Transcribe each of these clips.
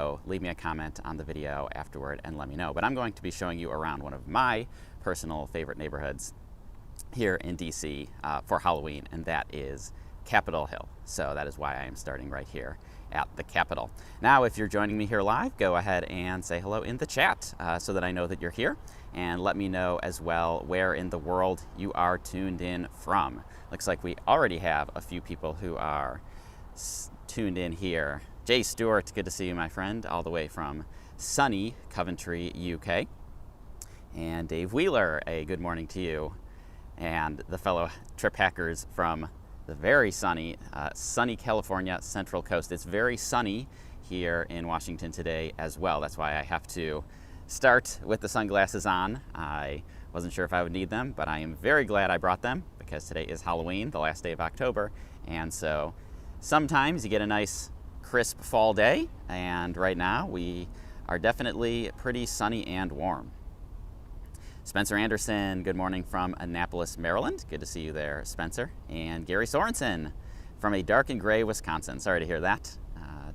so leave me a comment on the video afterward and let me know. But I'm going to be showing you around one of my personal favorite neighborhoods here in DC for Halloween, and that is Capitol Hill. So that is why I am starting right here at the Capitol. Now, if you're joining me here live, go ahead and say hello in the chat so that I know that you're here, and let me know as well where in the world you are tuned in from. Looks like we already have a few people who are tuned in here. Jay Stewart, good to see you, my friend, all the way from sunny Coventry, UK. And Dave Wheeler, a good morning to you. And the fellow trip hackers from the very sunny California Central Coast. It's very sunny here in Washington today as well. That's why I have to start with the sunglasses on. I wasn't sure if I would need them, but I am very glad I brought them because today is Halloween, the last day of October. And so sometimes you get a nice crisp fall day, and right now we are definitely pretty sunny and warm. Spencer Anderson, good morning from Annapolis, Maryland. Good to see you there, Spencer. And Gary Sorensen from a dark and gray Wisconsin. Sorry to hear that.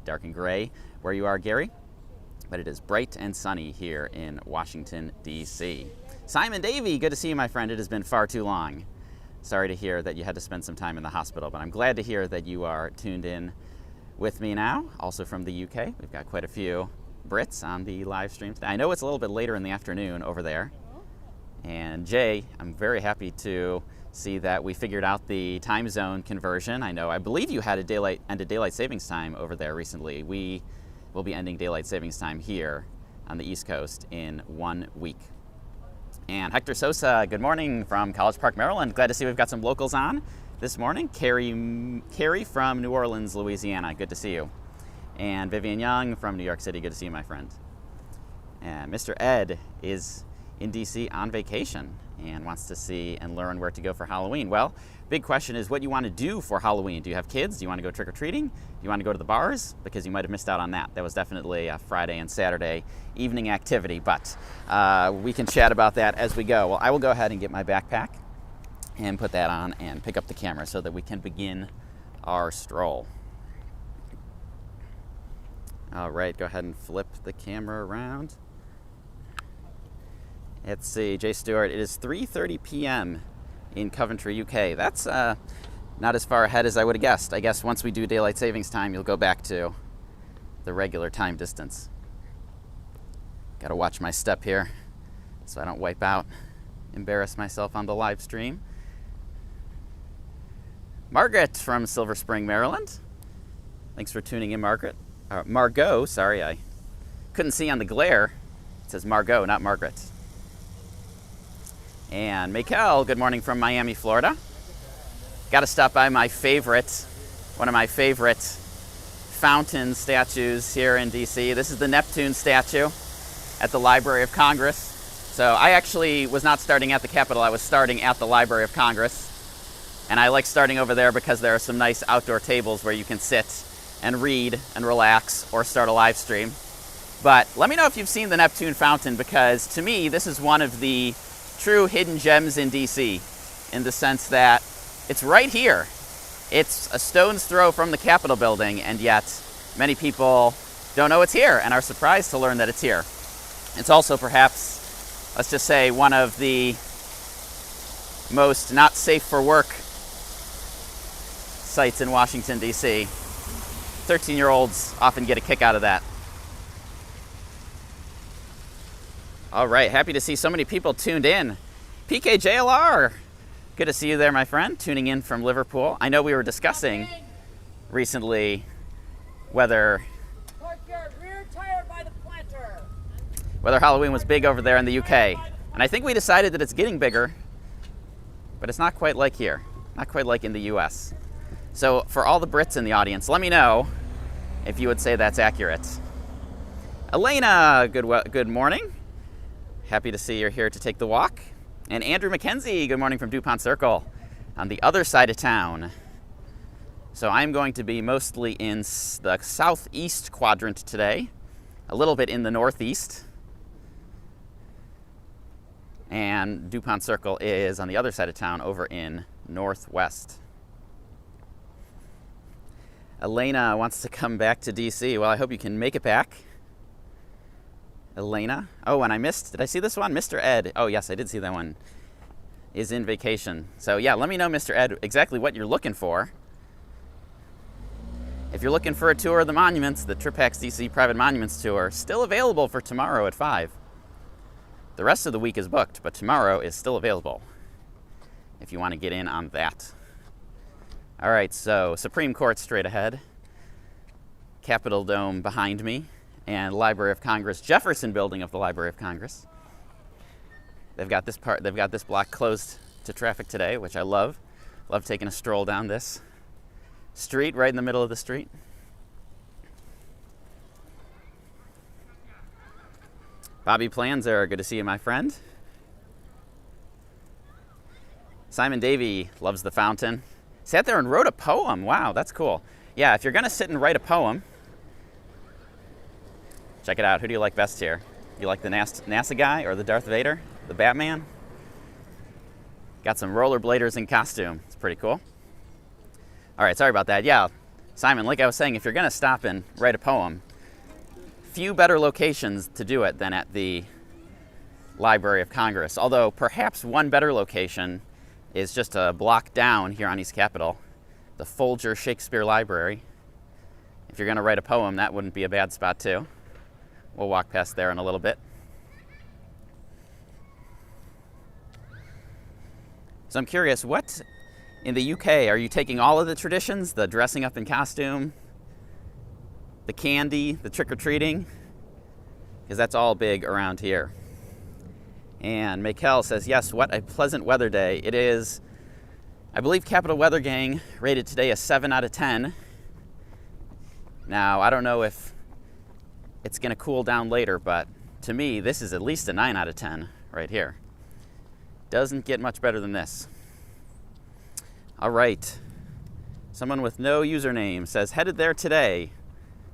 Dark and gray where you are, Gary. But it is bright and sunny here in Washington, D.C. Simon Davey, good to see you, my friend. It has been far too long. Sorry to hear that you had to spend some time in the hospital, but I'm glad to hear that you are tuned in with me now. Also from the UK, we've got quite a few Brits on the live stream today. I know it's a little bit later in the afternoon over there. And Jay, I'm very happy to see that we figured out the time zone conversion. I believe you had ended daylight savings time over there recently. We will be ending daylight savings time here on the East Coast in 1 week. And Hector Sosa, good morning from College Park, Maryland. Glad to see we've got some locals on this morning. Carrie from New Orleans, Louisiana, good to see you. And Vivian Young from New York City, good to see you, my friend. And Mr. Ed is in DC on vacation and wants to see and learn where to go for Halloween. Well, big question is what you want to do for Halloween. Do you have kids? Do you want to go trick-or-treating? Do you want to go to the bars? Because you might have missed out on that. That was definitely a Friday and Saturday evening activity, but we can chat about that as we go. Well, I will go ahead and get my backpack and put that on and pick up the camera so that we can begin our stroll. All right, go ahead and flip the camera around. Let's see, Jay Stewart, it is 3:30 p.m. in Coventry, UK. That's not as far ahead as I would have guessed. I guess once we do daylight savings time, you'll go back to the regular time distance. Got to watch my step here so I don't wipe out, embarrass myself on the live stream. Margaret from Silver Spring, Maryland. Thanks for tuning in, Margaret. Margot, sorry, I couldn't see on the glare. It says Margot, not Margaret. And Mikel, good morning from Miami, Florida. Got to stop by one of my favorite fountain statues here in DC. This is the Neptune statue at the Library of Congress. So I actually was not starting at the Capitol, I was starting at the Library of Congress. And I like starting over there because there are some nice outdoor tables where you can sit and read and relax or start a live stream. But let me know if you've seen the Neptune fountain, because to me, this is one of the true hidden gems in DC, in the sense that it's right here. It's a stone's throw from the Capitol building, and yet many people don't know it's here and are surprised to learn that it's here. It's also perhaps, let's just say, one of the most not safe for work sites in Washington, DC. 13-year-olds often get a kick out of that. All right, happy to see so many people tuned in. PKJLR, good to see you there, my friend, tuning in from Liverpool. I know we were discussing recently whether Halloween was big over there in the UK. And I think we decided that it's getting bigger, but it's not quite like here, not quite like in the US. So for all the Brits in the audience, let me know if you would say that's accurate. Elena, good morning. Happy to see you're here to take the walk. And Andrew McKenzie, good morning from DuPont Circle on the other side of town. So I'm going to be mostly in the southeast quadrant today, a little bit in the northeast. And DuPont Circle is on the other side of town over in northwest. Elena wants to come back to DC. Well, I hope you can make it back. Elena. Oh, and did I see this one? Mr. Ed. Oh, yes, I did see that one. Is in vacation. So yeah, let me know, Mr. Ed, exactly what you're looking for. If you're looking for a tour of the monuments, the TripHacks DC Private Monuments Tour, still available for tomorrow at 5. The rest of the week is booked, but tomorrow is still available if you want to get in on that. All right, so Supreme Court straight ahead, Capitol Dome behind me, and Library of Congress, Jefferson Building of the Library of Congress. They've got this block closed to traffic today, which I love. Love taking a stroll down this street, right in the middle of the street. Bobby Planzer, good to see you, my friend. Simon Davey loves the fountain. Sat there and wrote a poem. Wow, that's cool. Yeah, if you're gonna sit and write a poem, check it out. Who do you like best here? You like the NASA guy or the Darth Vader? The Batman? Got some rollerbladers in costume. It's pretty cool. All right, sorry about that. Yeah, Simon, like I was saying, if you're gonna stop and write a poem, few better locations to do it than at the Library of Congress. Although perhaps one better location is just a block down here on East Capitol, the Folger Shakespeare Library. If you're gonna write a poem, that wouldn't be a bad spot too. We'll walk past there in a little bit. So I'm curious, what in the UK, are you taking all of the traditions, the dressing up in costume, the candy, the trick-or-treating? Because that's all big around here. And Mikel says, yes, what a pleasant weather day. It is, I believe Capitol Weather Gang rated today a 7 out of 10. Now, I don't know if it's going to cool down later, but to me, this is at least a 9 out of 10 right here. Doesn't get much better than this. All right. Someone with no username says, headed there today.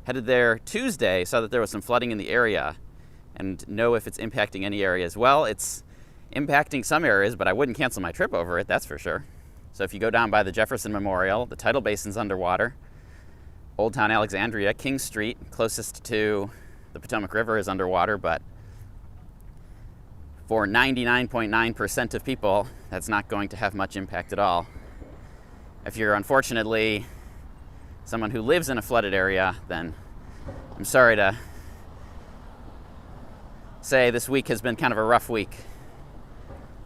Headed there Tuesday, saw that there was some flooding in the area and know if it's impacting any areas. Well, it's impacting some areas, but I wouldn't cancel my trip over it, that's for sure. So if you go down by the Jefferson Memorial, the tidal basin's underwater. Old Town Alexandria, King Street, closest to the Potomac River, is underwater, but for 99.9% of people, that's not going to have much impact at all. If you're unfortunately someone who lives in a flooded area, then I'm sorry to say this week has been kind of a rough week.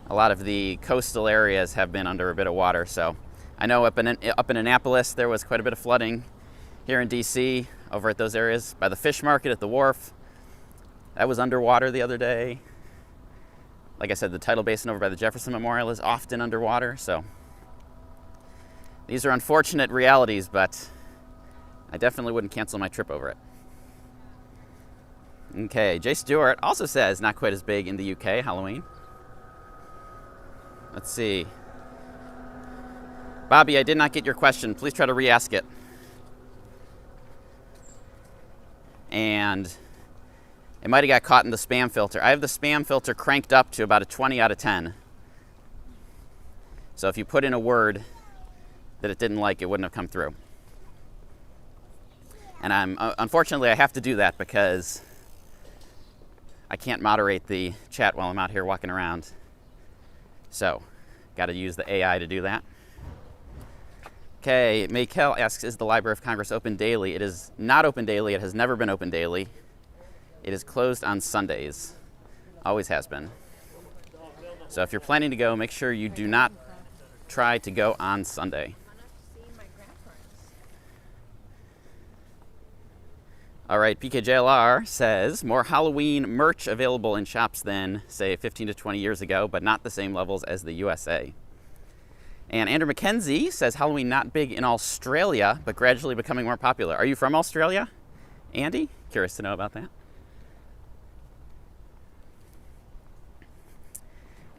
A lot of the coastal areas have been under a bit of water, so I know up in Annapolis there was quite a bit of flooding. Here in DC, over at those areas, by the fish market at the wharf, that was underwater the other day. Like I said, the tidal basin over by the Jefferson Memorial is often underwater, so these are unfortunate realities, but I definitely wouldn't cancel my trip over it. Okay, Jay Stewart also says not quite as big in the UK, Halloween. Let's see. Bobby, I did not get your question. Please try to re-ask it. And it might have got caught in the spam filter. I have the spam filter cranked up to about a 20 out of 10. So if you put in a word that it didn't like, it wouldn't have come through. And unfortunately, I have to do that because I can't moderate the chat while I'm out here walking around. So, got to use the AI to do that. Okay, Mikel asks, is the Library of Congress open daily? It is not open daily. It has never been open daily. It is closed on Sundays. Always has been. So if you're planning to go, make sure you do not try to go on Sunday. All right, PKJLR says, more Halloween merch available in shops than, say, 15 to 20 years ago, but not the same levels as the USA. And Andrew McKenzie says, Halloween not big in Australia, but gradually becoming more popular. Are you from Australia, Andy? Curious to know about that.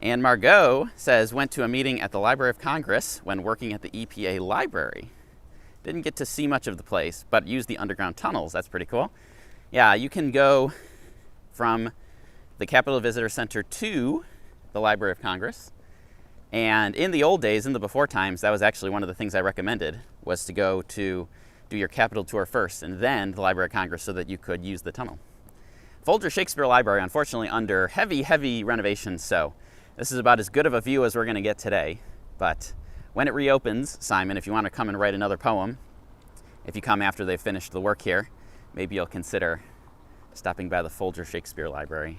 And Margot says, went to a meeting at the Library of Congress when working at the EPA library. Didn't get to see much of the place, but used the underground tunnels. That's pretty cool. Yeah, you can go from the Capitol Visitor Center to the Library of Congress. And in the old days, in the before times, that was actually one of the things I recommended, was to go to do your Capitol tour first and then the Library of Congress so that you could use the tunnel. Folger Shakespeare Library, unfortunately, under heavy renovation, so this is about as good of a view as we're going to get today. But when it reopens, Simon, if you want to come and write another poem, if you come after they've finished the work here, maybe you'll consider stopping by the Folger Shakespeare Library.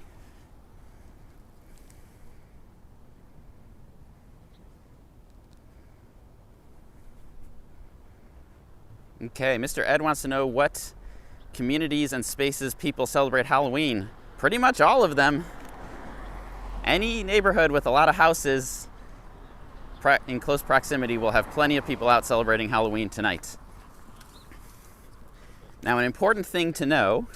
Okay, Mr. Ed wants to know what communities and spaces people celebrate Halloween. Pretty much all of them. Any neighborhood with a lot of houses in close proximity will have plenty of people out celebrating Halloween tonight. Now, an important thing to know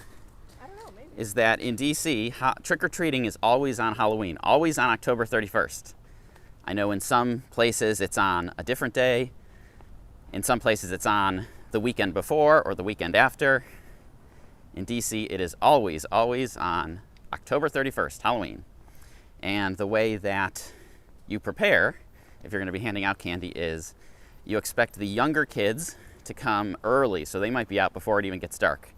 is that in DC, trick-or-treating is always on Halloween, always on October 31st. I know in some places it's on a different day. In some places it's on the weekend before or the weekend after. In DC, it is always on October 31st, Halloween. And the way that you prepare, if you're going to be handing out candy, is you expect the younger kids to come early, so they might be out before it even gets dark.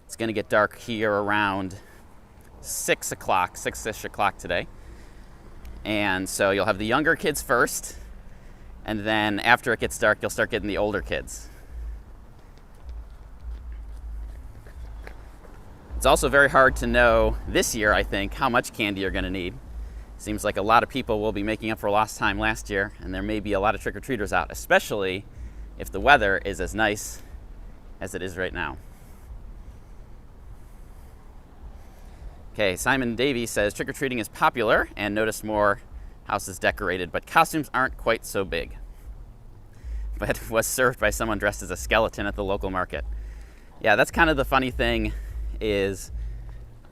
It's going to get dark here around 6 o'clock, 6-ish o'clock today. And so you'll have the younger kids first, and then after it gets dark, you'll start getting the older kids. It's also very hard to know this year, I think, how much candy you're going to need. Seems like a lot of people will be making up for lost time last year, and there may be a lot of trick-or-treaters out, especially if the weather is as nice as it is right now. Okay, Simon Davey says trick-or-treating is popular and noticed more houses decorated, but costumes aren't quite so big. But was served by someone dressed as a skeleton at the local market. Yeah, that's kind of the funny thing, is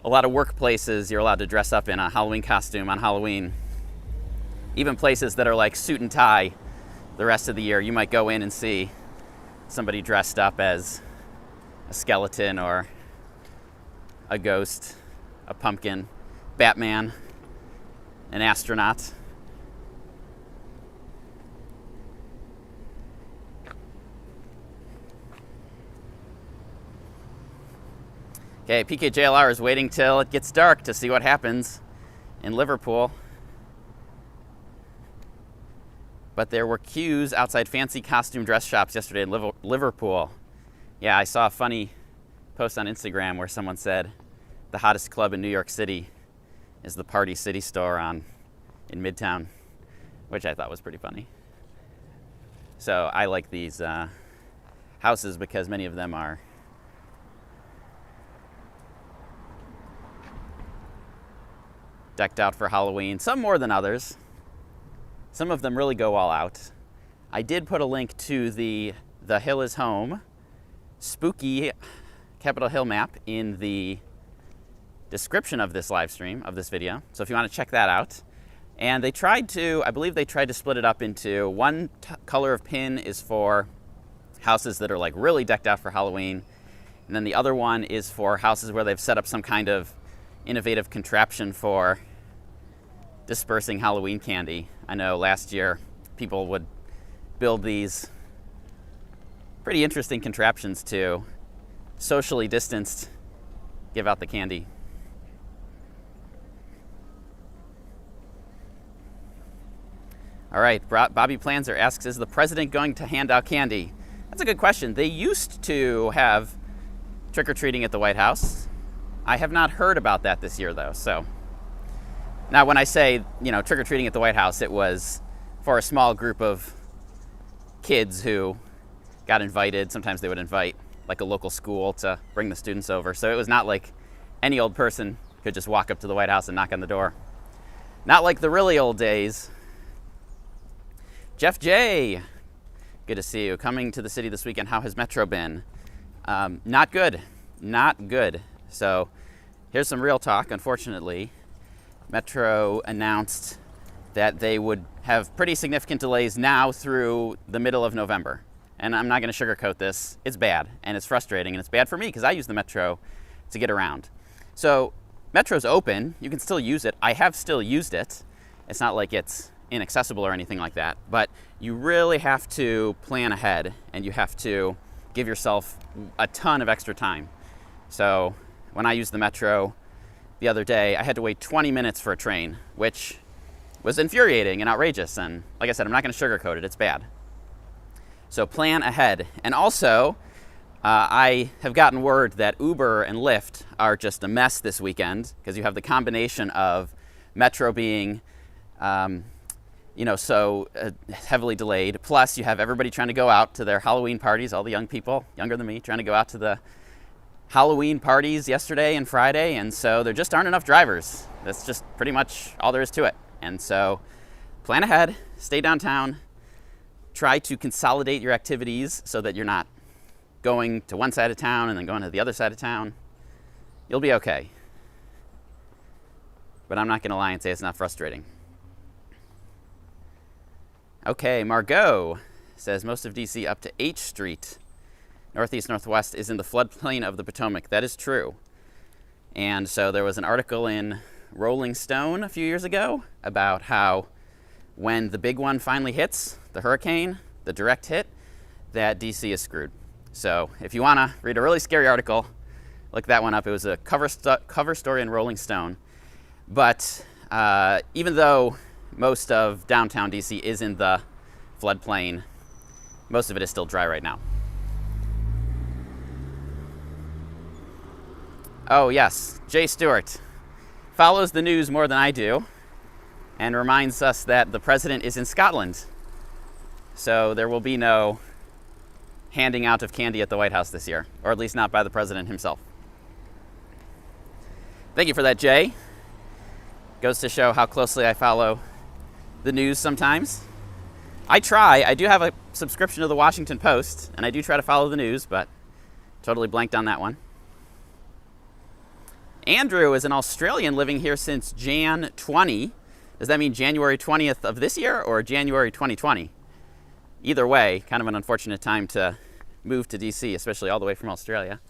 a lot of workplaces you're allowed to dress up in a Halloween costume on Halloween. Even places that are like suit and tie the rest of the year, you might go in and see somebody dressed up as a skeleton or a ghost, a pumpkin, Batman, an astronaut. Okay, PKJLR is waiting till it gets dark to see what happens in Liverpool. But there were queues outside fancy costume dress shops yesterday in Liverpool. Yeah, I saw a funny post on Instagram where someone said the hottest club in New York City is the Party City store in Midtown, which I thought was pretty funny. So I like these houses because many of them are decked out for Halloween, some more than others. Some of them really go all out. I did put a link to the Hill is Home spooky Capitol Hill map in the description of this live stream, of this video. So if you want to check that out. And they tried to, I believe they tried to split it up into one color of pin is for houses that are like really decked out for Halloween. And then the other one is for houses where they've set up some kind of innovative contraption for dispersing Halloween candy. I know last year people would build these pretty interesting contraptions to socially distanced give out the candy. All right, Bobby Planzer asks, is the president going to hand out candy? That's a good question. They used to have trick-or-treating at the White House. I have not heard about that this year, though. So now when I say, trick-or-treating at the White House, it was for a small group of kids who got invited. Sometimes they would invite like a local school to bring the students over. So it was not like any old person could just walk up to the White House and knock on the door. Not like the really old days. Jeff J., good to see you. Coming to the city this weekend, how has Metro been? Not good. Not good. So here's some real talk. Unfortunately, Metro announced that they would have pretty significant delays now through the middle of November. And I'm not going to sugarcoat this. It's bad, and it's frustrating, and it's bad for me because I use the Metro to get around. So Metro's open. You can still use it. I have still used it. It's not like it's inaccessible or anything like that, but you really have to plan ahead, and you have to give yourself a ton of extra time. So when I use the Metro, the other day, I had to wait 20 minutes for a train, which was infuriating and outrageous. And like I said, I'm not going to sugarcoat it. It's bad. So plan ahead. And also, I have gotten word that Uber and Lyft are just a mess this weekend because you have the combination of Metro being, so heavily delayed. Plus, you have everybody trying to go out to their Halloween parties, all the young people, younger than me, trying to go out to the Halloween parties yesterday and Friday. And so there just aren't enough drivers. That's just pretty much all there is to it. And so plan ahead, stay downtown, try to consolidate your activities so that you're not going to one side of town and then going to the other side of town. You'll be okay. But I'm not going to lie and say it's not frustrating. Okay, Margot says most of DC up to H Street, northeast, northwest, is in the floodplain of the Potomac. That is true. And so there was an article in Rolling Stone a few years ago about how when the big one finally hits, the hurricane, the direct hit, that DC is screwed. So if you want to read a really scary article, look that one up. It was a cover story in Rolling Stone. But even though most of downtown DC is in the floodplain, most of it is still dry right now. Oh yes, Jay Stewart follows the news more than I do and reminds us that the president is in Scotland. So there will be no handing out of candy at the White House this year, or at least not by the president himself. Thank you for that, Jay. Goes to show how closely I follow the news sometimes. I try. I do have a subscription to the Washington Post, and I do try to follow the news, but totally blanked on that one. Andrew is an Australian living here since Jan 20. Does that mean January 20th of this year or January 2020? Either way, kind of an unfortunate time to move to DC, especially all the way from Australia.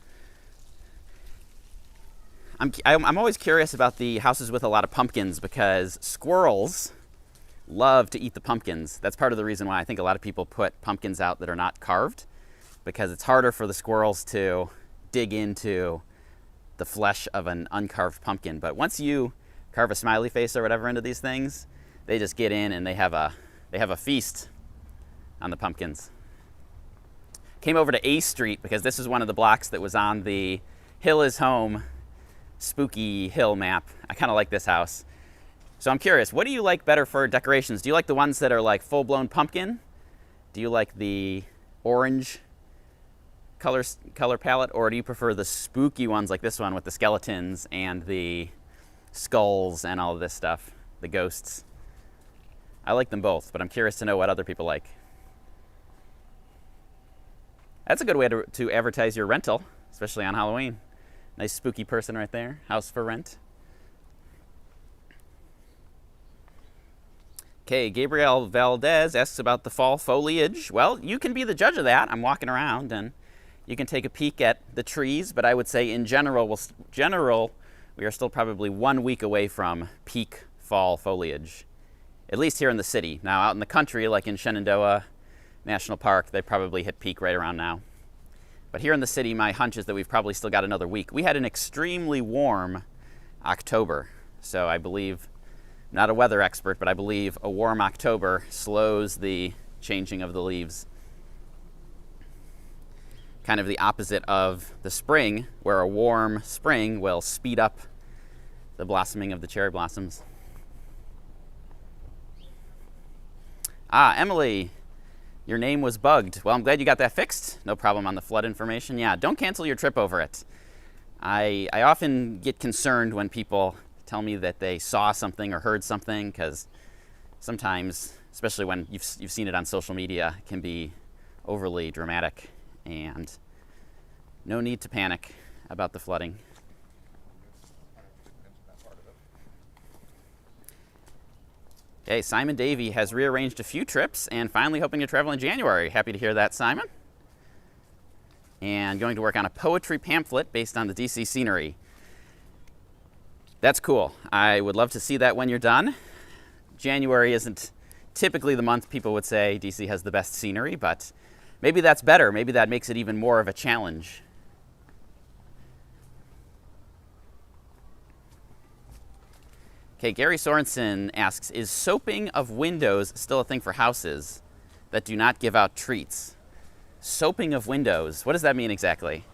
I'm always curious about the houses with a lot of pumpkins because squirrels love to eat the pumpkins. That's part of the reason why I think a lot of people put pumpkins out that are not carved, because it's harder for the squirrels to dig into the flesh of an uncarved pumpkin. But once you carve a smiley face or whatever into these things, they just get in and they have a feast on the pumpkins. Came over to A Street because this is one of the blocks that was on the Hill is Home spooky hill map. I kind of like this house. So I'm curious, what do you like better for decorations? Do you like the ones that are like full-blown pumpkin? Do you like the orange color palette, or do you prefer the spooky ones like this one with the skeletons and the skulls and all of this stuff, the ghosts? I like them both, but I'm curious to know what other people like. That's a good way to advertise your rental, especially on Halloween. Nice spooky person right there. House for rent. Okay, Gabriel Valdez asks about the fall foliage. Well, you can be the judge of that. I'm walking around and you can take a peek at the trees, but I would say in general, we are still probably 1 week away from peak fall foliage, at least here in the city. Now, out in the country, like in Shenandoah National Park, they probably hit peak right around now. But here in the city, my hunch is that we've probably still got another week. We had an extremely warm October, so I believe, not a weather expert, but I believe a warm October slows the changing of the leaves. Kind of the opposite of the spring, where a warm spring will speed up the blossoming of the cherry blossoms. Emily, your name was bugged. Well, I'm glad you got that fixed. No problem on the flood information. Yeah, don't cancel your trip over it. I often get concerned when people tell me that they saw something or heard something, because sometimes, especially when you've seen it on social media, it can be overly dramatic, and no need to panic about the flooding. Okay, Simon Davey has rearranged a few trips and finally hoping to travel in January. Happy to hear that, Simon. And going to work on a poetry pamphlet based on the DC scenery. That's cool. I would love to see that when you're done. January isn't typically the month people would say DC has the best scenery, but maybe that's better. Maybe that makes it even more of a challenge. Okay, Gary Sorensen asks, is soaping of windows still a thing for houses that do not give out treats? Soaping of windows, what does that mean exactly?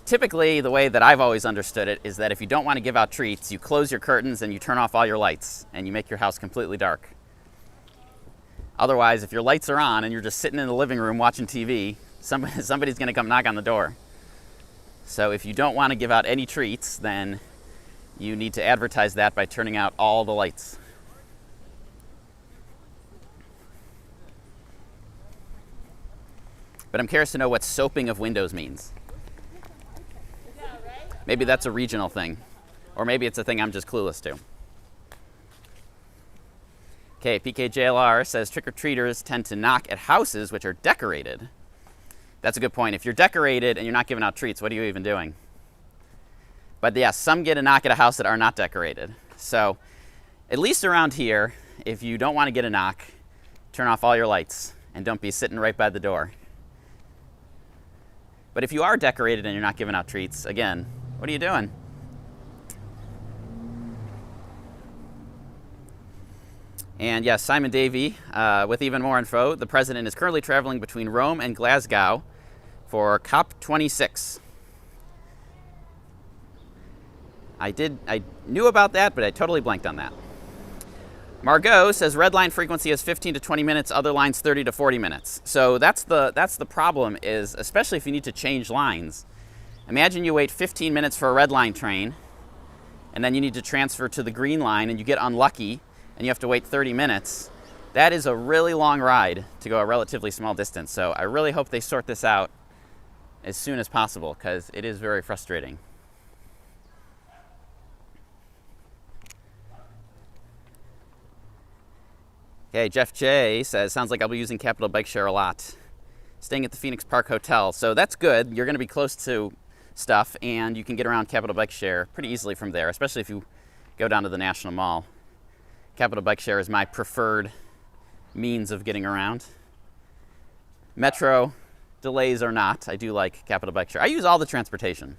Typically, the way that I've always understood it is that if you don't want to give out treats, you close your curtains and you turn off all your lights and you make your house completely dark. Otherwise, if your lights are on and you're just sitting in the living room watching TV, somebody's going to come knock on the door. So if you don't want to give out any treats, then you need to advertise that by turning out all the lights. But I'm curious to know what soaping of windows means. Maybe that's a regional thing, or maybe it's a thing I'm just clueless to. Okay, PKJLR says trick-or-treaters tend to knock at houses which are decorated. That's a good point. If you're decorated and you're not giving out treats, what are you even doing? But yes, some get a knock at a house that are not decorated. So at least around here, if you don't want to get a knock, turn off all your lights and don't be sitting right by the door. But if you are decorated and you're not giving out treats, again, what are you doing? And yes, Simon Davey, with even more info, the president is currently traveling between Rome and Glasgow for COP26. I knew about that, but I totally blanked on that. Margot says red line frequency is 15 to 20 minutes, other lines 30 to 40 minutes. So that's the problem, is especially if you need to change lines. Imagine you wait 15 minutes for a red line train, and then you need to transfer to the green line, and you get unlucky, and you have to wait 30 minutes. That is a really long ride to go a relatively small distance. So I really hope they sort this out as soon as possible, because it is very frustrating. Okay, Jeff J says, sounds like I'll be using Capital Bike Share a lot. Staying at the Phoenix Park Hotel. So that's good. You're going to be close to stuff, and you can get around Capital Bike Share pretty easily from there, especially if you go down to the National Mall. Capital Bike Share is my preferred means of getting around. Metro, delays or not, I do like Capital Bike Share. I use all the transportation.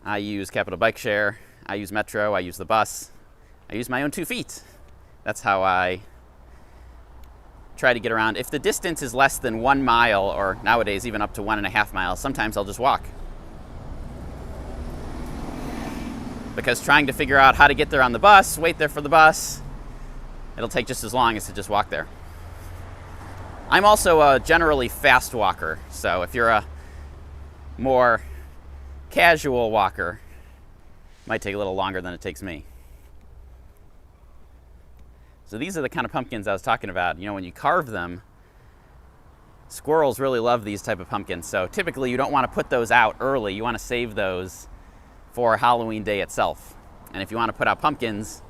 I use Capital Bike Share, I use Metro, I use the bus, I use my own 2 feet. That's how I try to get around. If the distance is less than 1 mile, or nowadays even up to 1.5 miles, sometimes I'll just walk. Because trying to figure out how to get there on the bus, wait there for the bus, it'll take just as long as to just walk there. I'm also a generally fast walker, so if you're a more casual walker, it might take a little longer than it takes me. So these are the kind of pumpkins I was talking about. You know, when you carve them, squirrels really love these type of pumpkins. So typically you don't want to put those out early. You want to save those for Halloween Day itself. And if you want to put out pumpkins,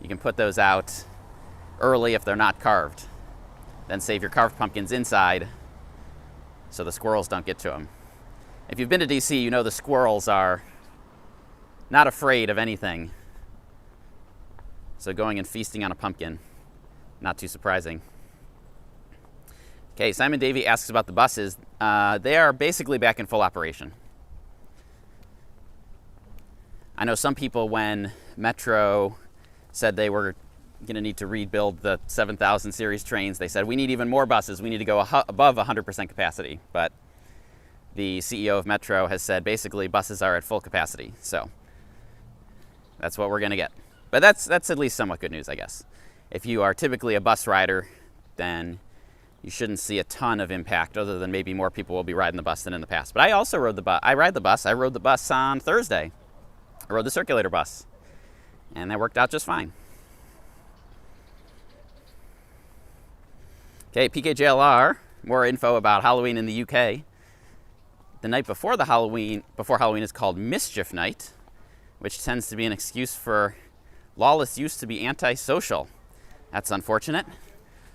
you can put those out early if they're not carved. Then save your carved pumpkins inside so the squirrels don't get to them. If you've been to DC, you know the squirrels are not afraid of anything. So going and feasting on a pumpkin, not too surprising. Okay, Simon Davey asks about the buses. They are basically back in full operation. I know some people, when Metro said they were going to need to rebuild the 7000 series trains, they said, we need even more buses. We need to go above 100% capacity. But the CEO of Metro has said basically buses are at full capacity. So that's what we're going to get. But that's at least somewhat good news, I guess. If you are typically a bus rider, then you shouldn't see a ton of impact, other than maybe more people will be riding the bus than in the past. But I also rode the bus. I ride the bus. I rode the bus on Thursday. I rode the circulator bus, and that worked out just fine. Okay, PKJLR, more info about Halloween in the UK. The night before Halloween is called Mischief Night, which tends to be an excuse for lawless use to be antisocial. That's unfortunate.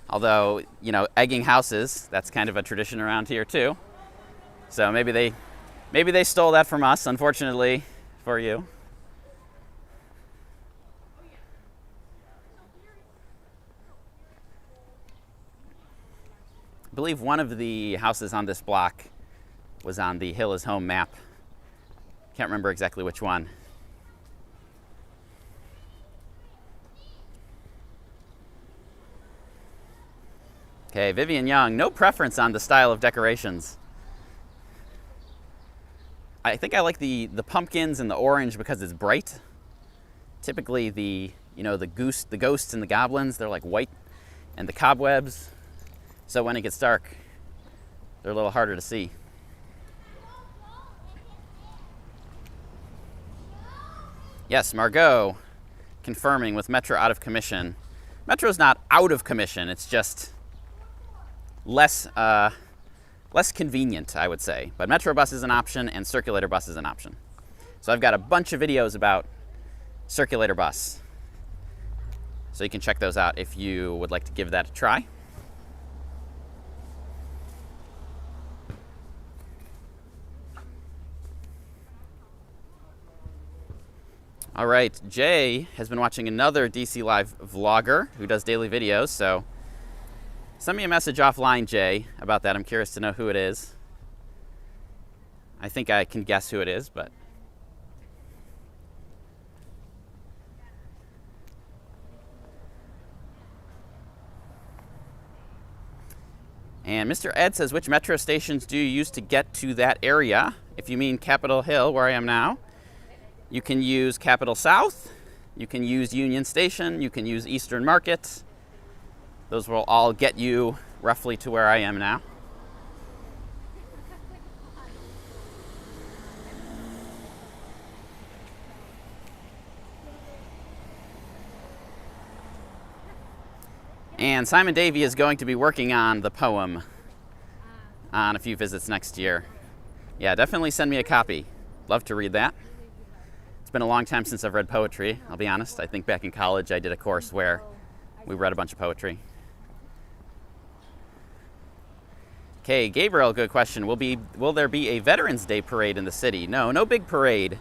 Although, you know, egging houses, that's kind of a tradition around here too. So maybe they stole that from us, unfortunately for you. I believe one of the houses on this block was on the Hill is Home map. Can't remember exactly which one. Okay, Vivian Young, no preference on the style of decorations. I think I like the pumpkins and the orange because it's bright. Typically the ghosts and the goblins, they're like white, and the cobwebs. So when it gets dark, they're a little harder to see. Yes, Margot confirming with Metro out of commission. Metro's not out of commission, it's just less convenient, I would say. But Metro bus is an option and circulator bus is an option. So I've got a bunch of videos about circulator bus. So you can check those out if you would like to give that a try. All right, Jay has been watching another DC Live vlogger who does daily videos, so send me a message offline, Jay, about that. I'm curious to know who it is. I think I can guess who it is, but... And Mr. Ed says, which metro stations do you use to get to that area? If you mean Capitol Hill, where I am now, you can use Capitol South, you can use Union Station, you can use Eastern Market. Those will all get you roughly to where I am now. And Simon Davey is going to be working on the poem on a few visits next year. Yeah, definitely send me a copy. Love to read that. It's been a long time since I've read poetry, I'll be honest. I think back in college I did a course where we read a bunch of poetry. Okay, Gabriel, good question. Will there be a Veterans Day parade in the city? No big parade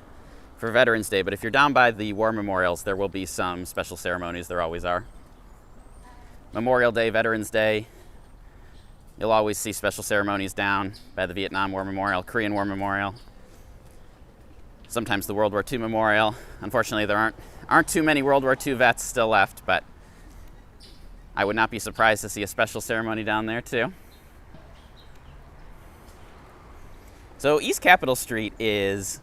for Veterans Day, but if you're down by the war memorials, there will be some special ceremonies. There always are. Memorial Day, Veterans Day, you'll always see special ceremonies down by the Vietnam War Memorial, Korean War Memorial. Sometimes the World War II Memorial. Unfortunately, there aren't too many World War II vets still left, but I would not be surprised to see a special ceremony down there too. So East Capitol Street is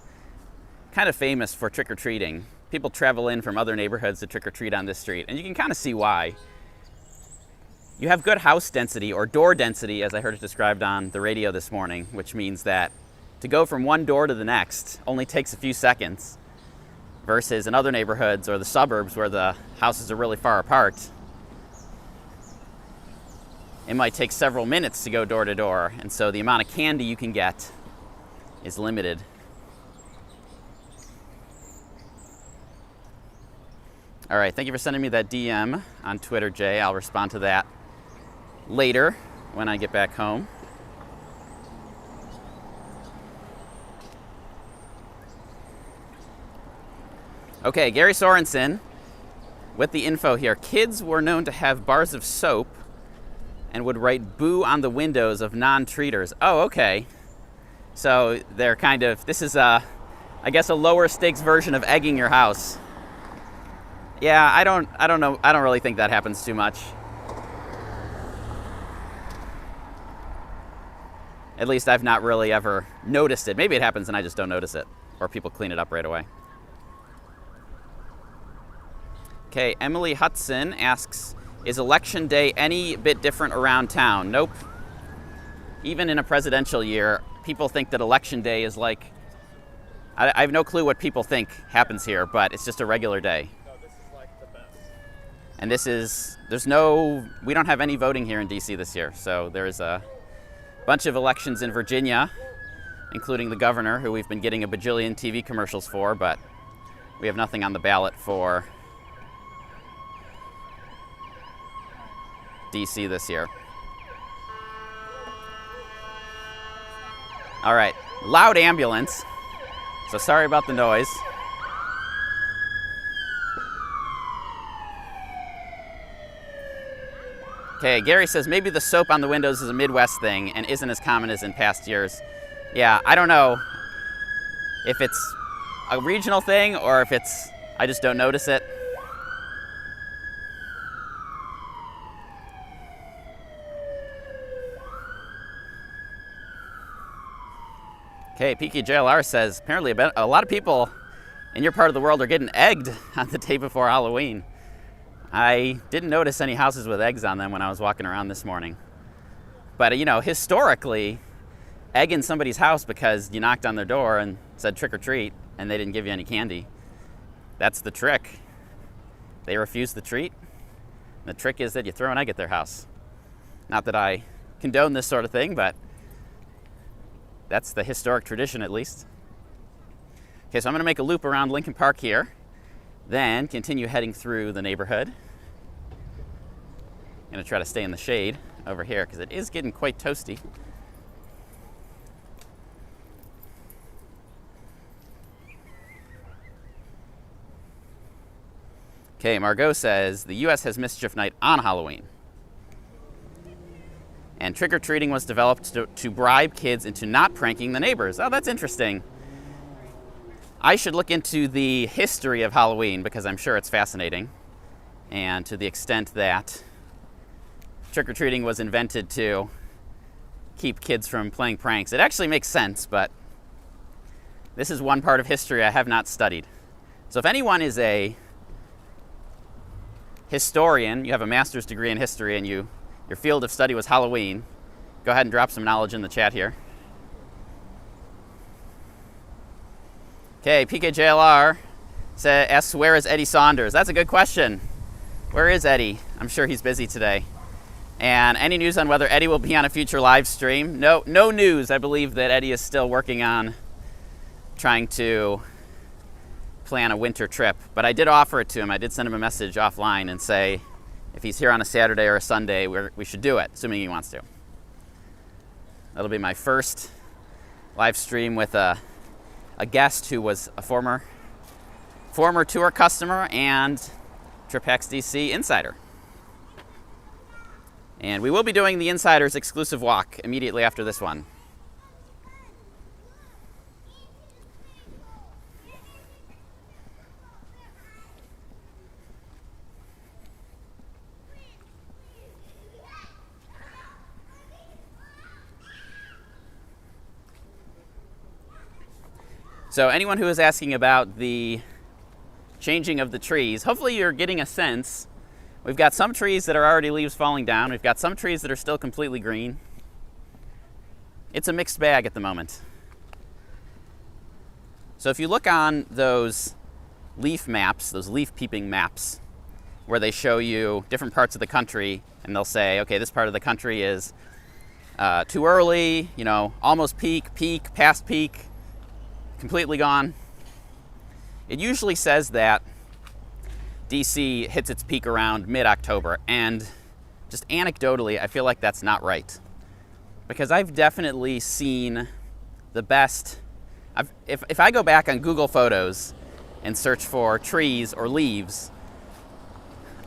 kind of famous for trick-or-treating. People travel in from other neighborhoods to trick-or-treat on this street, and you can kind of see why. You have good house density, or door density, as I heard it described on the radio this morning, which means that to go from one door to the next only takes a few seconds, versus in other neighborhoods or the suburbs where the houses are really far apart, it might take several minutes to go door to door, and so the amount of candy you can get is limited. All right, thank you for sending me that DM on Twitter, Jay. I'll respond to that later when I get back home. Okay, Gary Sorensen with the info here. Kids were known to have bars of soap and would write boo on the windows of non-treaters. Oh, okay. So they're kind of, this is I guess a lower stakes version of egging your house. Yeah, I don't know. I don't really think that happens too much. At least I've not really ever noticed it. Maybe it happens and I just don't notice it, or people clean it up right away. Okay, Emily Hudson asks, is Election Day any bit different around town? Nope. Even in a presidential year, people think that Election Day is like, I have no clue what people think happens here, but it's just a regular day. No, this is like the best. And we don't have any voting here in DC this year, so there's a bunch of elections in Virginia, including the governor, who we've been getting a bajillion TV commercials for, but we have nothing on the ballot for DC this year. All right, loud ambulance, so sorry about the noise. Okay, Gary says maybe the soap on the windows is a Midwest thing and isn't as common as in past years. Yeah, I don't know if it's a regional thing or if I just don't notice it. Okay, PKJLR says apparently a lot of people in your part of the world are getting egged on the day before Halloween. I didn't notice any houses with eggs on them when I was walking around this morning. But, historically, egging somebody's house because you knocked on their door and said trick or treat and they didn't give you any candy, that's the trick. They refuse the treat. The trick is that you throw an egg at their house. Not that I condone this sort of thing, but that's the historic tradition, at least. Okay, so I'm going to make a loop around Lincoln Park here, then continue heading through the neighborhood. I'm going to try to stay in the shade over here because it is getting quite toasty. Okay, Margot says the U.S. has Mischief Night on Halloween. And trick-or-treating was developed to bribe kids into not pranking the neighbors. Oh, that's interesting. I should look into the history of Halloween because I'm sure it's fascinating. And to the extent that trick-or-treating was invented to keep kids from playing pranks, it actually makes sense, but this is one part of history I have not studied. So if anyone is a historian, you have a master's degree in history, and your field of study was Halloween, go ahead and drop some knowledge in the chat here. Okay, PKJLR asks, where is Eddie Saunders? That's a good question. Where is Eddie? I'm sure he's busy today. And any news on whether Eddie will be on a future live stream? No news. I believe that Eddie is still working on trying to plan a winter trip, but I did offer it to him. I did send him a message offline and say if he's here on a Saturday or a Sunday, we should do it, assuming he wants to. That'll be my first live stream with a guest who was a former tour customer and TripHacks DC insider. And we will be doing the Insider's exclusive walk immediately after this one. So anyone who is asking about the changing of the trees, hopefully you're getting a sense. We've got some trees that are already leaves falling down. We've got some trees that are still completely green. It's a mixed bag at the moment. So if you look on those leaf maps, those leaf peeping maps, where they show you different parts of the country, and they'll say, okay, this part of the country is too early, almost peak, past peak, completely gone. It usually says that DC hits its peak around mid-October, and just anecdotally, I feel like that's not right. Because I've definitely seen the best, if I go back on Google Photos and search for trees or leaves,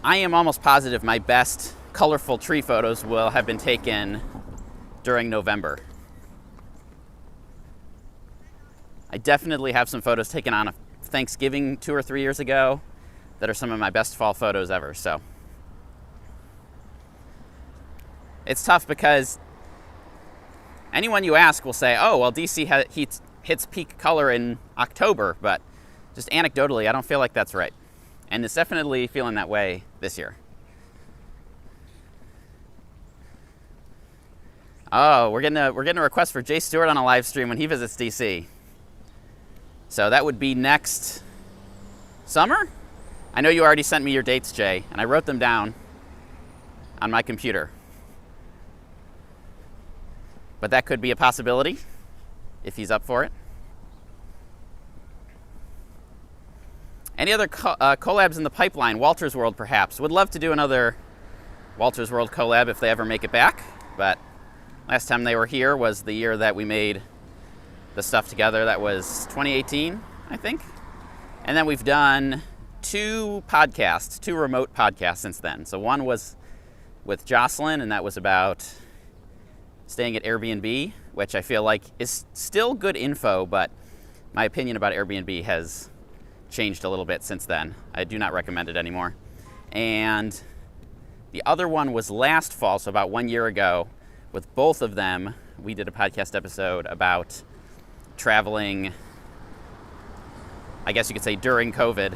I am almost positive my best colorful tree photos will have been taken during November. I definitely have some photos taken on a Thanksgiving 2 or 3 years ago that are some of my best fall photos ever. So it's tough because anyone you ask will say, oh, well, DC hits peak color in October, but just anecdotally, I don't feel like that's right. And it's definitely feeling that way this year. Oh, we're getting a request for Jay Stewart on a live stream when he visits DC. So that would be next summer? I know you already sent me your dates, Jay, and I wrote them down on my computer. But that could be a possibility if he's up for it. Any other collabs in the pipeline? Walter's World, perhaps. Would love to do another Walter's World collab if they ever make it back. But last time they were here was the year that we made the stuff together. That was 2018, I think. And then we've done two remote podcasts since then. So one was with Jocelyn, and that was about staying at Airbnb, which I feel like is still good info, but my opinion about Airbnb has changed a little bit since then. I do not recommend it anymore. And the other one was last fall, so about 1 year ago. With both of them, we did a podcast episode about traveling, I guess you could say, during COVID.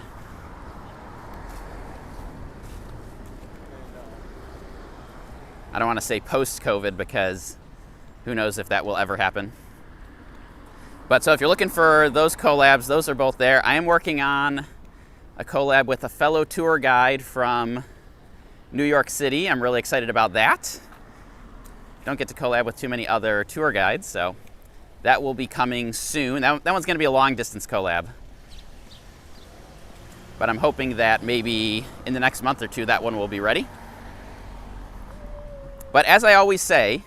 I don't want to say post-COVID because who knows if that will ever happen. But so if you're looking for those collabs, those are both there. I am working on a collab with a fellow tour guide from New York City. I'm really excited about that. Don't get to collab with too many other tour guides, so that will be coming soon. That one's going to be a long distance collab. But I'm hoping that maybe in the next month or two that one will be ready. But as I always say,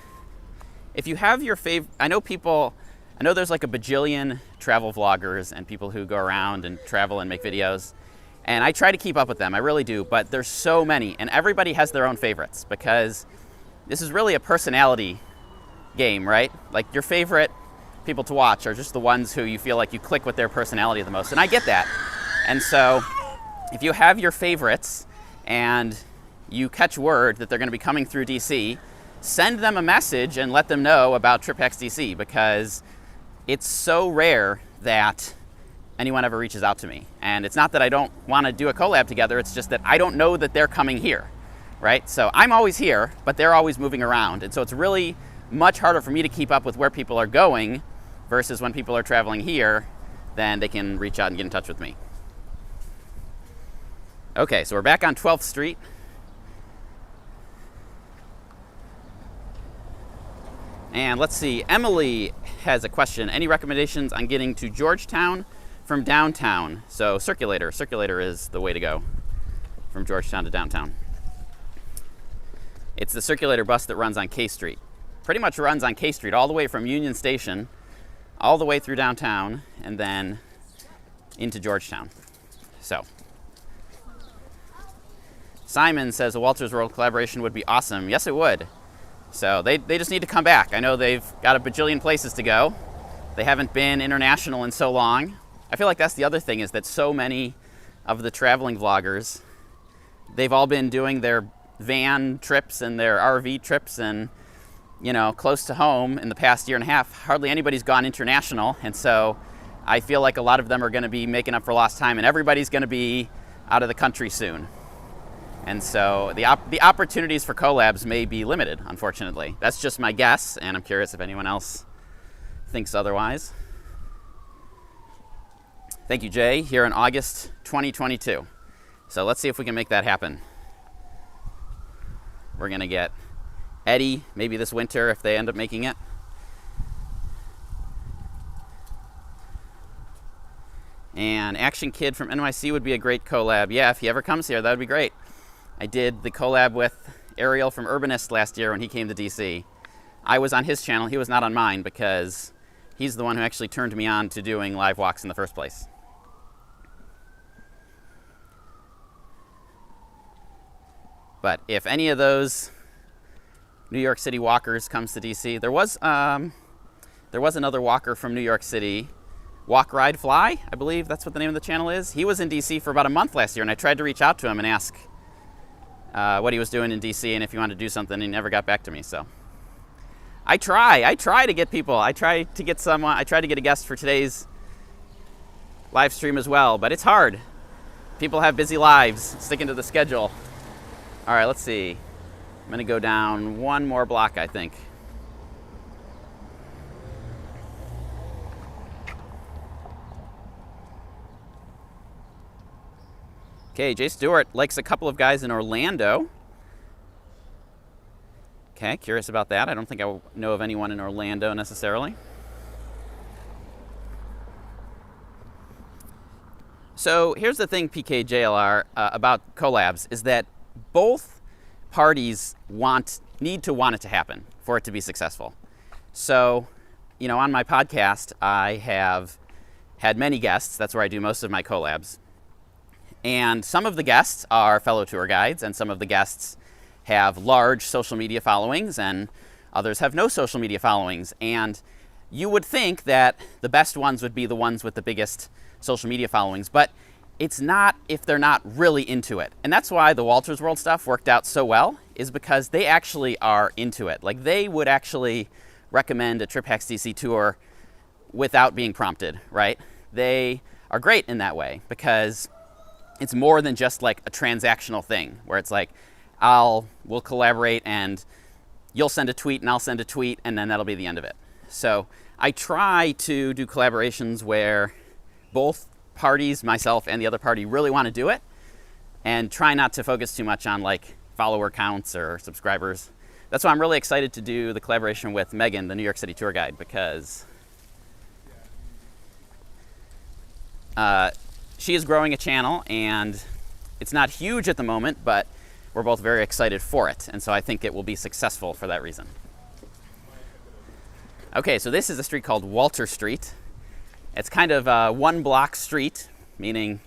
if you have your favorite, I know there's like a bajillion travel vloggers and people who go around and travel and make videos. And I try to keep up with them, I really do, but there's so many, and everybody has their own favorites because this is really a personality game, right? Like your favorite people to watch are just the ones who you feel like you click with their personality the most, and I get that. And so if you have your favorites and you catch word that they're going to be coming through DC, send them a message and let them know about TripHacks DC, because it's so rare that anyone ever reaches out to me. And it's not that I don't want to do a collab together, it's just that I don't know that they're coming here, right? So I'm always here, but they're always moving around. And so it's really much harder for me to keep up with where people are going versus when people are traveling here, then they can reach out and get in touch with me. Okay, so we're back on 12th Street. And let's see, Emily has a question. Any recommendations on getting to Georgetown from downtown? So Circulator. Circulator is the way to go from Georgetown to downtown. It's the Circulator bus that runs on K Street. Pretty much runs on K Street all the way from Union Station, all the way through downtown, and then into Georgetown. So Simon says a Walters World collaboration would be awesome. Yes, it would. So they just need to come back. I know they've got a bajillion places to go. They haven't been international in so long. I feel like that's the other thing, is that so many of the traveling vloggers, they've all been doing their van trips and their RV trips and, you know, close to home in the past year and a half. Hardly anybody's gone international. And so I feel like a lot of them are going to be making up for lost time, and everybody's going to be out of the country soon. And so the opportunities for collabs may be limited, unfortunately. That's just my guess, and I'm curious if anyone else thinks otherwise. Thank you, Jay, here in August 2022. So let's see if we can make that happen. We're going to get Eddie maybe this winter if they end up making it. And Action Kid from NYC would be a great collab. Yeah, if he ever comes here, that would be great. I did the collab with Ariel from Urbanist last year when he came to DC. I was on his channel, he was not on mine, because he's the one who actually turned me on to doing live walks in the first place. But if any of those New York City walkers comes to DC, there was another walker from New York City, Walk, Ride, Fly, I believe that's what the name of the channel is. He was in DC for about a month last year, and I tried to reach out to him and ask what he was doing in DC and if he wanted to do something, and he never got back to me. So I try to get people. I try to get a guest for today's live stream as well, but it's hard. People have busy lives, sticking to the schedule. All right, let's see. I'm gonna go down one more block, I think. Okay, Jay Stewart likes a couple of guys in Orlando. Okay, curious about that. I don't think I know of anyone in Orlando necessarily. So here's the thing, PKJLR, about collabs, is that both parties need to want it to happen for it to be successful. So, you know, on my podcast, I have had many guests. That's where I do most of my collabs. And some of the guests are fellow tour guides, and some of the guests have large social media followings, and others have no social media followings. And you would think that the best ones would be the ones with the biggest social media followings, but it's not if they're not really into it. And that's why the Walters World stuff worked out so well, is because they actually are into it. Like, they would actually recommend a TripHacks DC tour without being prompted, right? They are great in that way because it's more than just like a transactional thing where it's like we'll collaborate and you'll send a tweet and I'll send a tweet and then that'll be the end of it. So I try to do collaborations where both parties, myself and the other party, really want to do it, and try not to focus too much on like follower counts or subscribers. That's why I'm really excited to do the collaboration with Megan, the New York City tour guide, because she is growing a channel and it's not huge at the moment, but we're both very excited for it. And so I think it will be successful for that reason. Okay, so this is a street called Walter Street. It's kind of a one block street, meaning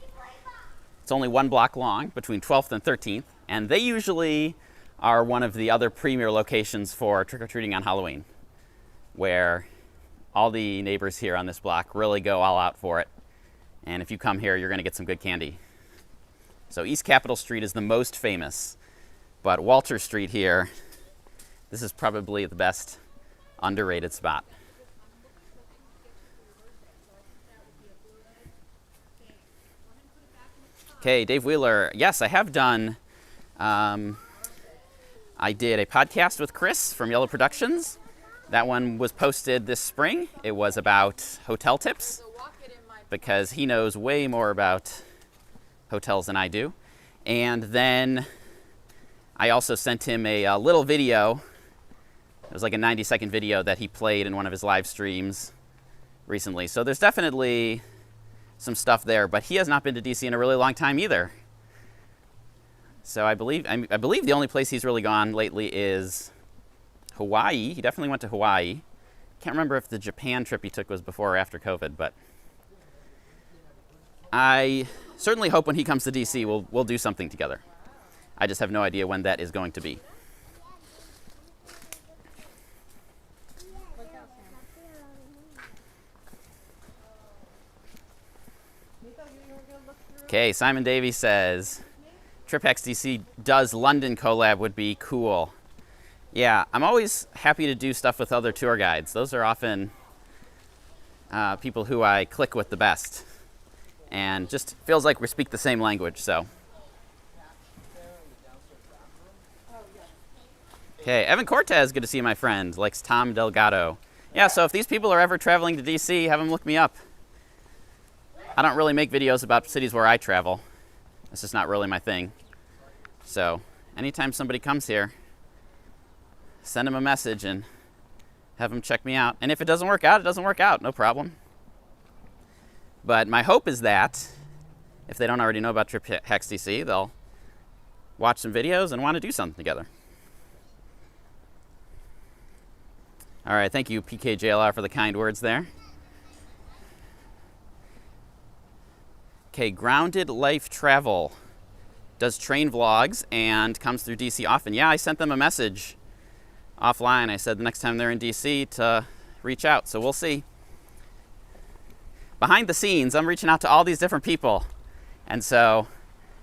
it's only one block long between 12th and 13th. And they usually are one of the other premier locations for trick-or-treating on Halloween, where all the neighbors here on this block really go all out for it. And if you come here, you're going to get some good candy. So East Capitol Street is the most famous, but Walter Street here, this is probably the best underrated spot. Okay, Dave Wheeler. Yes, I have done, I did a podcast with Chris from Yellow Productions. That one was posted this spring. It was about hotel tips because he knows way more about hotels than I do. And then I also sent him a little video. It was like a 90-second video that he played in one of his live streams recently. So there's definitely some stuff there, but he has not been to DC in a really long time either. So I believe the only place he's really gone lately is Hawaii. He definitely went to Hawaii. Can't remember if the Japan trip he took was before or after COVID, but I certainly hope when he comes to DC we'll do something together. I just have no idea when that is going to be. Okay, Simon Davies says, TripHacks DC does London collab would be cool. Yeah, I'm always happy to do stuff with other tour guides. Those are often people who I click with the best. And just feels like we speak the same language, so. Okay, Evan Cortez, good to see you, my friend. Likes Tom Delgado. Yeah, so if these people are ever traveling to DC, have them look me up. I don't really make videos about cities where I travel. It's just not really my thing. So anytime somebody comes here, send them a message and have them check me out. And if it doesn't work out, it doesn't work out. No problem. But my hope is that if they don't already know about TripHacks DC, they'll watch some videos and want to do something together. All right, thank you, PKJLR, for the kind words there. Okay, Grounded Life Travel does train vlogs and comes through DC often. Yeah, I sent them a message offline. I said the next time they're in DC to reach out, so we'll see. Behind the scenes, I'm reaching out to all these different people, and so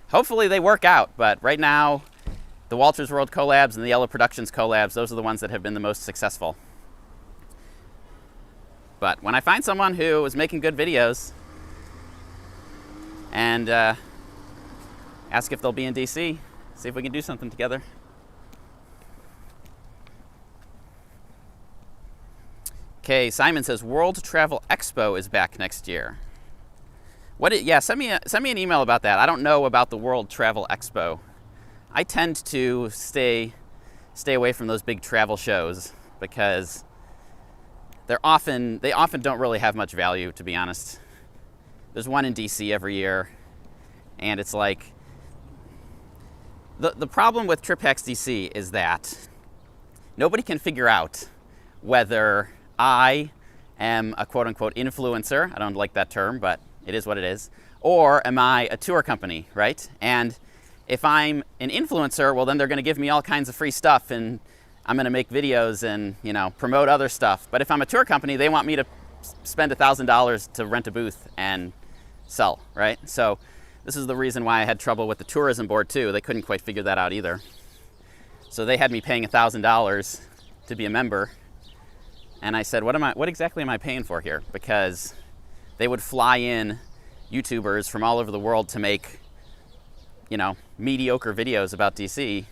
hopefully they work out. But right now, the Walters World collabs and the Yellow Productions collabs, those are the ones that have been the most successful. But when I find someone who is making good videos and ask if they'll be in DC, see if we can do something together. Okay, Simon says World Travel Expo is back next year. Yeah, send me an email about that. I don't know about the World Travel Expo. I tend to stay away from those big travel shows because they often don't really have much value, to be honest. There's one in DC every year, and it's like the problem with TripHacks DC is that nobody can figure out whether I am a quote-unquote influencer. I don't like that term, but it is what it is. Or am I a tour company, right? And if I'm an influencer, well, then they're going to give me all kinds of free stuff, and I'm going to make videos and, promote other stuff. But if I'm a tour company, they want me to spend $1,000 to rent a booth and sell, right? So this is the reason why I had trouble with the tourism board too. They couldn't quite figure that out either. So they had me paying $1,000 to be a member. And I said, what exactly am I paying for here? Because they would fly in YouTubers from all over the world to make, you know, mediocre videos about DC.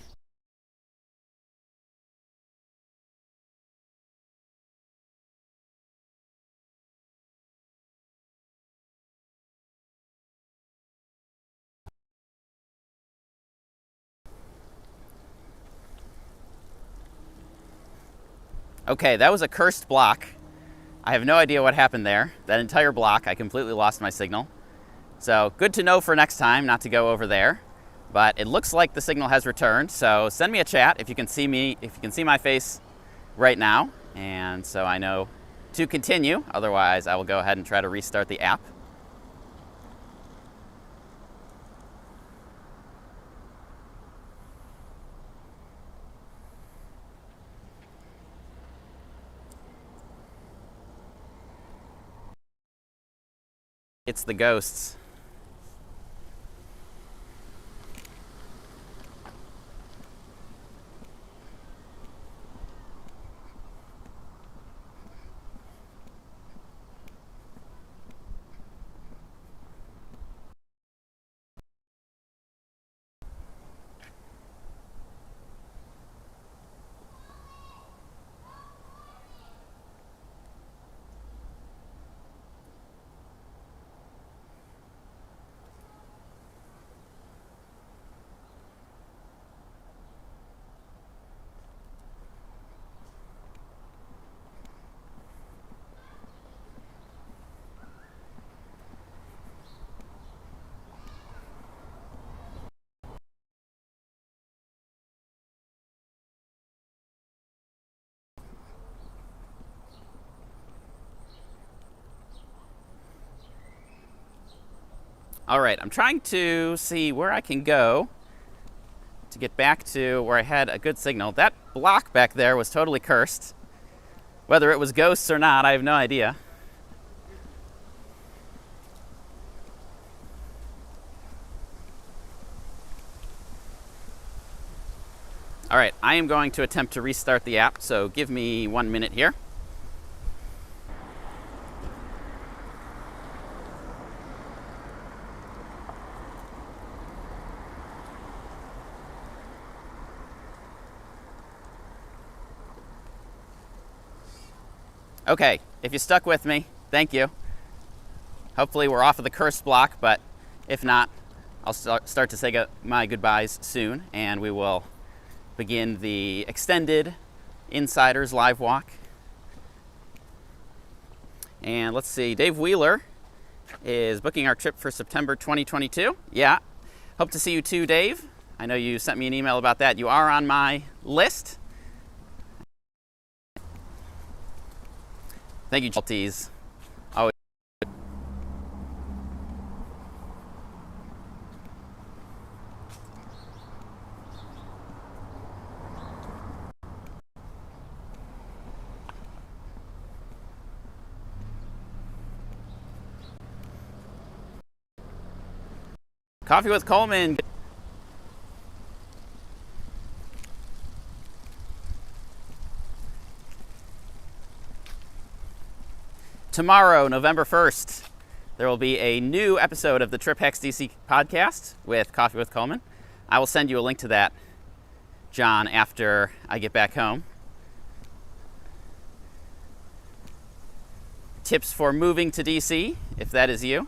Okay, that was a cursed block. I have no idea what happened there. That entire block, I completely lost my signal. So good to know for next time not to go over there. But it looks like the signal has returned. So send me a chat if you can see me, if you can see my face right now. And so I know to continue. Otherwise, I will go ahead and try to restart the app. It's the ghosts. All right, I'm trying to see where I can go to get back to where I had a good signal. That block back there was totally cursed. Whether it was ghosts or not, I have no idea. All right, I am going to attempt to restart the app, so give me 1 minute here. Okay, if you stuck with me, thank you. Hopefully we're off of the cursed block, but if not, I'll start to say my goodbyes soon, and we will begin the extended Insiders live walk. And let's see, Dave Wheeler is booking our trip for September 2022. Yeah, hope to see you too, Dave. I know you sent me an email about that. You are on my list. Thank you, Jalties. Always. Coffee with Coleman. Tomorrow, November 1st, there will be a new episode of the Trip Hacks DC podcast with Coffee with Coleman. I will send you a link to that, John, after I get back home. Tips for moving to DC, if that is you.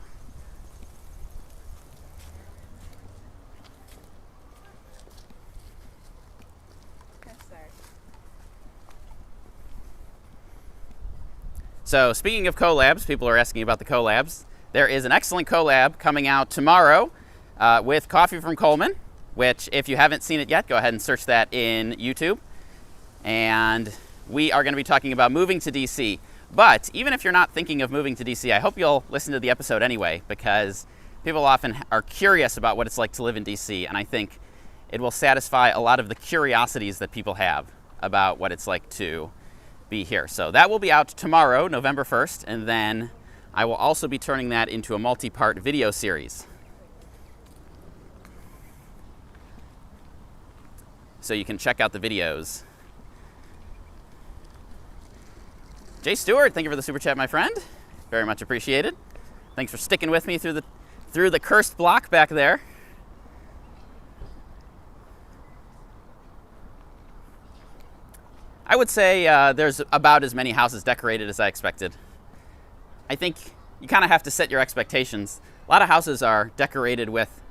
So speaking of collabs, people are asking about the collabs. There is an excellent collab coming out tomorrow with Coffee from Coleman, which if you haven't seen it yet, go ahead and search that in YouTube. And we are going to be talking about moving to DC. But even if you're not thinking of moving to DC, I hope you'll listen to the episode anyway, because people often are curious about what it's like to live in DC. And I think it will satisfy a lot of the curiosities that people have about what it's like to be here. So that will be out tomorrow, November 1st, and then I will also be turning that into a multi-part video series. So you can check out the videos. Jay Stewart, thank you for the super chat, my friend. Very much appreciated. Thanks for sticking with me through the cursed block back there. I would say there's about as many houses decorated as I expected. I think you kind of have to set your expectations. A lot of houses are decorated with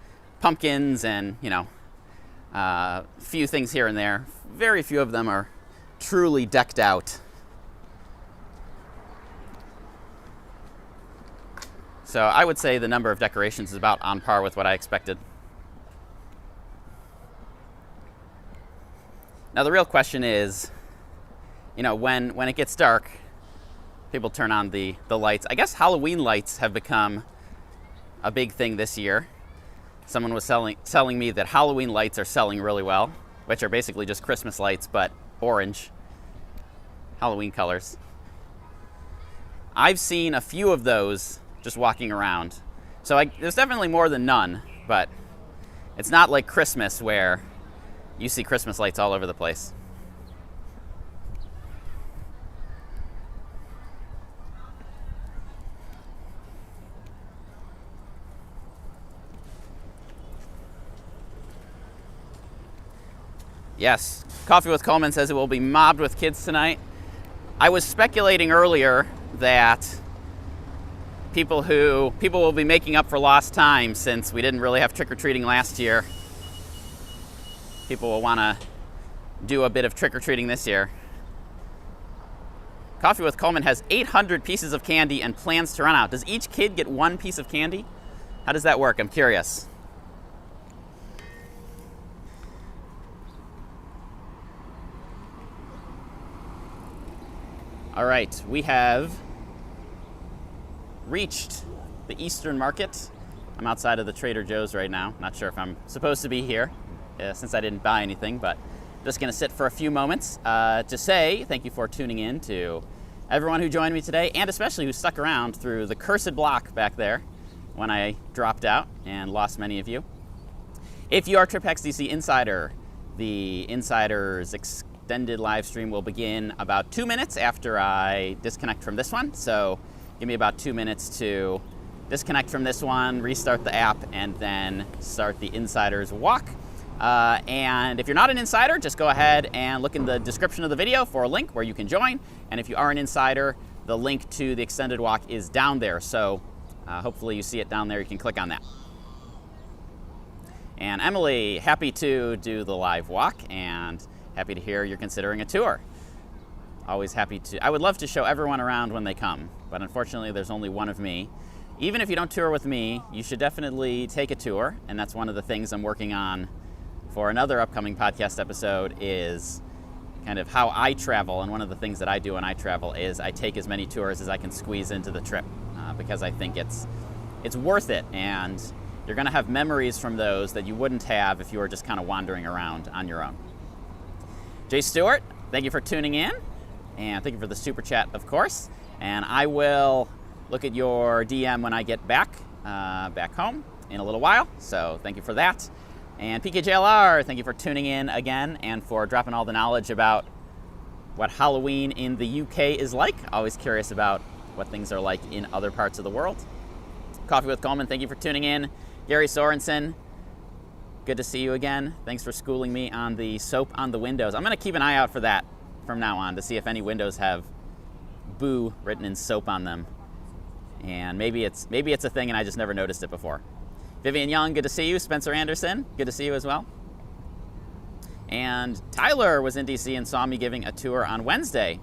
pumpkins and, few things here and there. Very few of them are truly decked out. So I would say the number of decorations is about on par with what I expected. Now the real question is, when it gets dark, people turn on the lights. I guess Halloween lights have become a big thing this year. Someone was telling me that Halloween lights are selling really well, which are basically just Christmas lights, but orange. Halloween colors. I've seen a few of those just walking around. So there's definitely more than none, but it's not like Christmas where you see Christmas lights all over the place. Yes, Coffee with Coleman says it will be mobbed with kids tonight. I was speculating earlier that people will be making up for lost time since we didn't really have trick-or-treating last year. People will want to do a bit of trick-or-treating this year. Coffee with Coleman has 800 pieces of candy and plans to run out. Does each kid get one piece of candy? How does that work? I'm curious. All right, we have reached the Eastern Market. I'm outside of the Trader Joe's right now. Not sure if I'm supposed to be here since I didn't buy anything, but I'm just gonna sit for a few moments to say thank you for tuning in to everyone who joined me today, and especially who stuck around through the cursed block back there when I dropped out and lost many of you. If you are TripHacks DC Insider, the Insider's extended live stream will begin about 2 minutes after I disconnect from this one. So give me about 2 minutes to disconnect from this one, restart the app, and then start the Insider's walk. And if you're not an insider, just go ahead and look in the description of the video for a link where you can join. And if you are an insider, the link to the extended walk is down there. So hopefully you see it down there. You can click on that. And Emily, happy to do the live walk and happy to hear you're considering a tour. Always happy to. I would love to show everyone around when they come, but unfortunately there's only one of me. Even if you don't tour with me, you should definitely take a tour, and that's one of the things I'm working on for another upcoming podcast episode is kind of how I travel. And one of the things that I do when I travel is I take as many tours as I can squeeze into the trip because I think it's worth it, and you're gonna have memories from those that you wouldn't have if you were just kind of wandering around on your own. Jay Stewart, thank you for tuning in, and thank you for the super chat, of course. And I will look at your DM when I get back home in a little while, so thank you for that. And PKJLR, thank you for tuning in again and for dropping all the knowledge about what Halloween in the UK is like. Always curious about what things are like in other parts of the world. Coffee with Coleman, thank you for tuning in. Gary Sorensen, good to see you again. Thanks for schooling me on the soap on the windows. I'm gonna keep an eye out for that from now on to see if any windows have boo written in soap on them. And maybe it's a thing and I just never noticed it before. Vivian Young, good to see you. Spencer Anderson, good to see you as well. And Tyler was in DC and saw me giving a tour on Wednesday.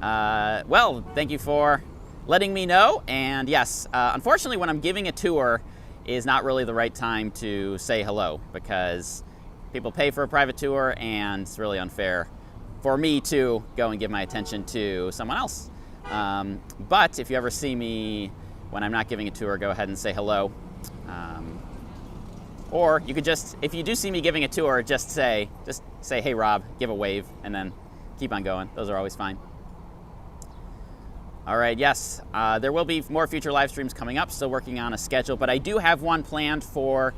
Well, thank you for letting me know. And yes, unfortunately when I'm giving a tour is not really the right time to say hello because people pay for a private tour and it's really unfair for me to go and give my attention to someone else. But if you ever see me when I'm not giving a tour, go ahead and say hello. Or you could just, if you do see me giving a tour, just say, hey Rob, give a wave, and then keep on going. Those are always fine. All right, yes, there will be more future live streams coming up, still working on a schedule, but I do have one planned for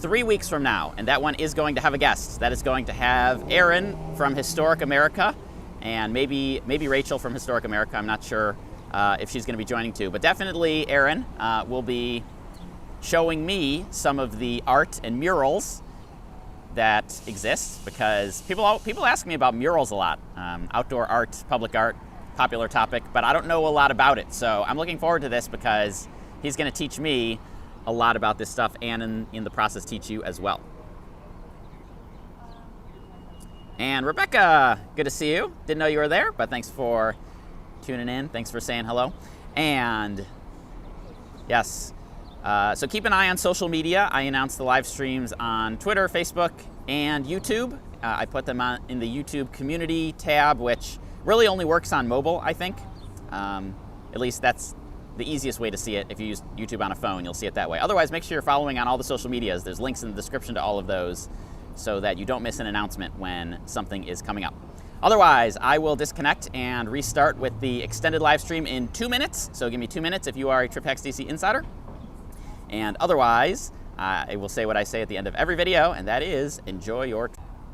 3 weeks from now, and that one is going to have a guest. That is going to have Aaron from Historic America, and maybe Rachel from Historic America. I'm not sure if she's going to be joining too, but definitely Erin will be showing me some of the art and murals that exist, because people ask me about murals a lot. Outdoor art, public art, popular topic, but I don't know a lot about it. So I'm looking forward to this because he's going to teach me a lot about this stuff, and in the process teach you as well. And Rebecca, good to see you. Didn't know you were there, but thanks for tuning in. Thanks for saying hello. And yes, so keep an eye on social media. I announce the live streams on Twitter, Facebook, and YouTube. I put them in the YouTube community tab, which really only works on mobile, I think. At least that's the easiest way to see it. If you use YouTube on a phone, you'll see it that way. Otherwise, make sure you're following on all the social medias. There's links in the description to all of those so that you don't miss an announcement when something is coming up. Otherwise, I will disconnect and restart with the extended live stream in 2 minutes. So give me 2 minutes if you are a TripHacks DC insider. And otherwise, I will say what I say at the end of every video, and that is, enjoy your